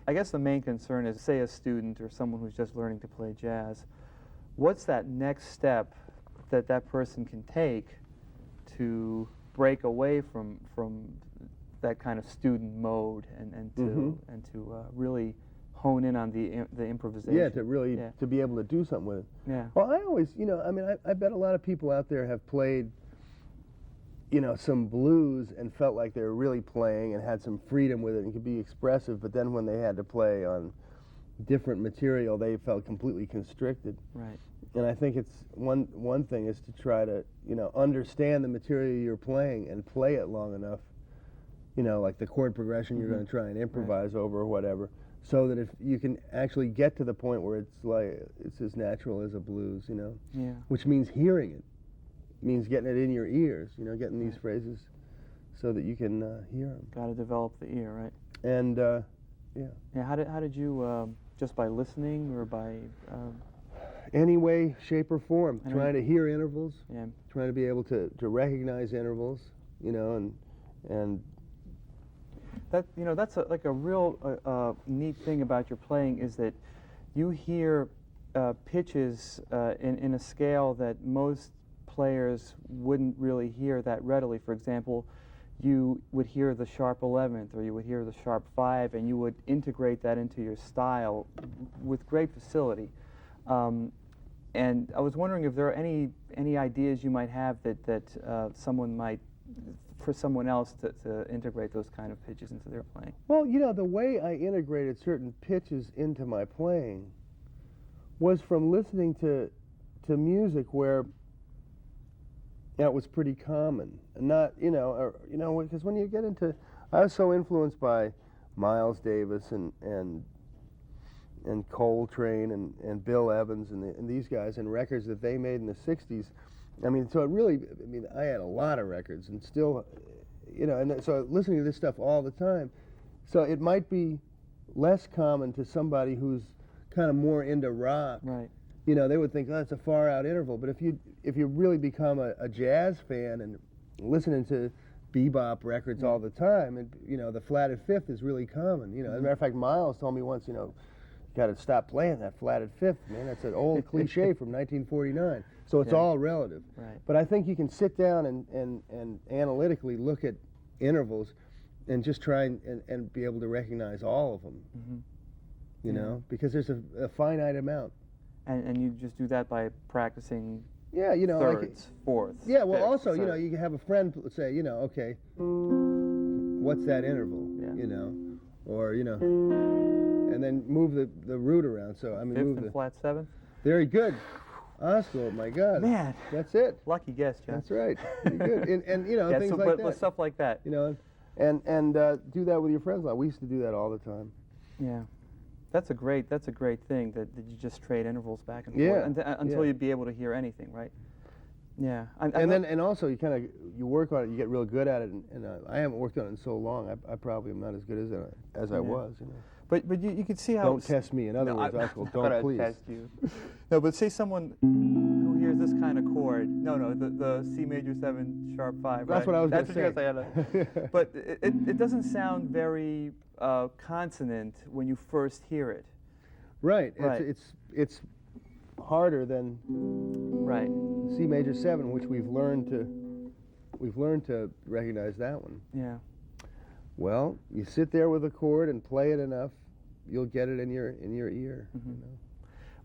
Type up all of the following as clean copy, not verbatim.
I guess the main concern is, say, a student or someone who's just learning to play jazz. What's that next step that that person can take to break away from that kind of student mode and to really hone in on the improvisation? Yeah, to really to be able to do something with it. Yeah. Well, I always, I mean, I bet a lot of people out there have played, some blues and felt like they were really playing and had some freedom with it and could be expressive, but then when they had to play on different material, they felt completely constricted. Right. And I think it's one thing is to try to, understand the material you're playing and play it long enough, like the chord progression you're going to try and improvise over or whatever, so that if you can actually get to the point where it's as natural as a blues, Yeah. which means hearing it, means getting it in your ears, getting these phrases so that you can hear them. Got to develop the ear, right? And Yeah. How did you just by listening or by any way, shape, or form, I trying to hear intervals, yeah. trying to be able to recognize intervals, and That that's like a real neat thing about your playing is that you hear pitches in a scale that most players wouldn't really hear that readily. For example, you would hear the sharp 11th or you would hear the sharp 5, and you would integrate that into your style with great facility. And I was wondering if there are any ideas you might have that someone might, for someone else to integrate those kind of pitches into their playing. Well, the way I integrated certain pitches into my playing was from listening to music where that was pretty common, and not because when you get into, I was so influenced by Miles Davis and Coltrane and Bill Evans and these guys and records that they made in the '60s. I mean, so it really, I had a lot of records and still, and so listening to this stuff all the time. So it might be less common to somebody who's kind of more into rock. Right. They would think, oh, that's a far out interval. But if you really become a jazz fan and listening to bebop records all the time, and the flatted fifth is really common. As a matter of fact, Miles told me once, got to stop playing that flatted fifth, man. That's an old cliche from 1949. So it's all relative. Right. But I think you can sit down and analytically look at intervals and just try and be able to recognize all of them, because there's a finite amount. And you just do that by practicing thirds, fourths. Yeah, well, fifths, also, so. you can have a friend say, okay, what's that interval, or, and then move the root around. So, Fifth move and the flat seventh? Very good. Oscar, my God. Man. That's it. Lucky guess, John. That's right. Pretty good. And things like that. Stuff like that. And do that with your friends. We used to do that all the time. Yeah. That's a great thing that you just trade intervals back and forth until you'd be able to hear anything, right? Yeah. And also you work on it, you get real good at it, and I haven't worked on it in so long. I probably am not as good as I was. But you can see how. Don't test me. In other words, Oscar, don't please. Test you. No, but say someone who hears this kind of chord. No, the C major 7 sharp 5. That's right? what I was going to say. That's what you're going to say. But it doesn't sound very consonant when you first hear it. Right. Right. It's harder than right. C major 7, which we've learned to recognize that one. Yeah. Well, you sit there with a chord and play it enough, you'll get it in your ear.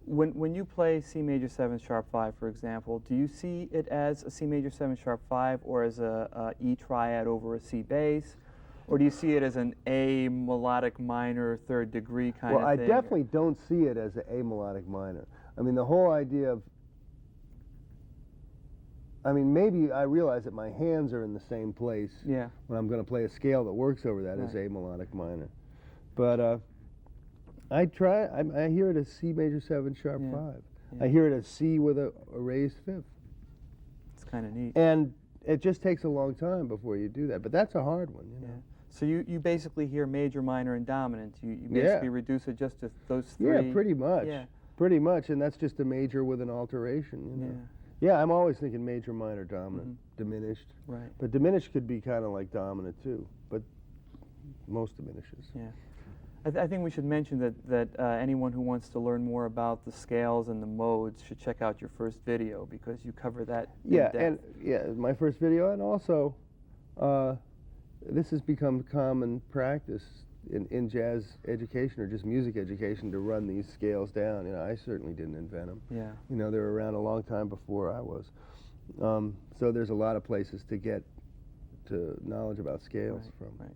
When you play C major 7 sharp 5, for example, do you see it as a C major 7 sharp 5 or as a E triad over a C bass? Or do you see it as an A melodic minor 3rd degree kind of thing? Well, I definitely don't see it as an A melodic minor. The whole idea of, maybe I realize that my hands are in the same place when I'm going to play a scale that works over that as A melodic minor. But I hear it as C major 7 sharp 5. Yeah. I hear it as C with a raised fifth. It's kind of neat. And it just takes a long time before you do that. But that's a hard one, So you basically hear major, minor, and dominant. You basically reduce it just to those three. Yeah, pretty much. Yeah. Pretty much, and that's just a major with an alteration. Yeah, I'm always thinking major, minor, dominant, diminished. Right. But diminished could be kind of like dominant too, but most diminishes. Yeah. I think we should mention that anyone who wants to learn more about the scales and the modes should check out your first video, because you cover that in Yeah, depth. and yeah, my first video, and also this has become common practice in jazz education or just music education to run these scales down. You know, I certainly didn't invent them. Yeah. You know, they were around a long time before I was. So there's a lot of places to get to knowledge about scales Right, from. right.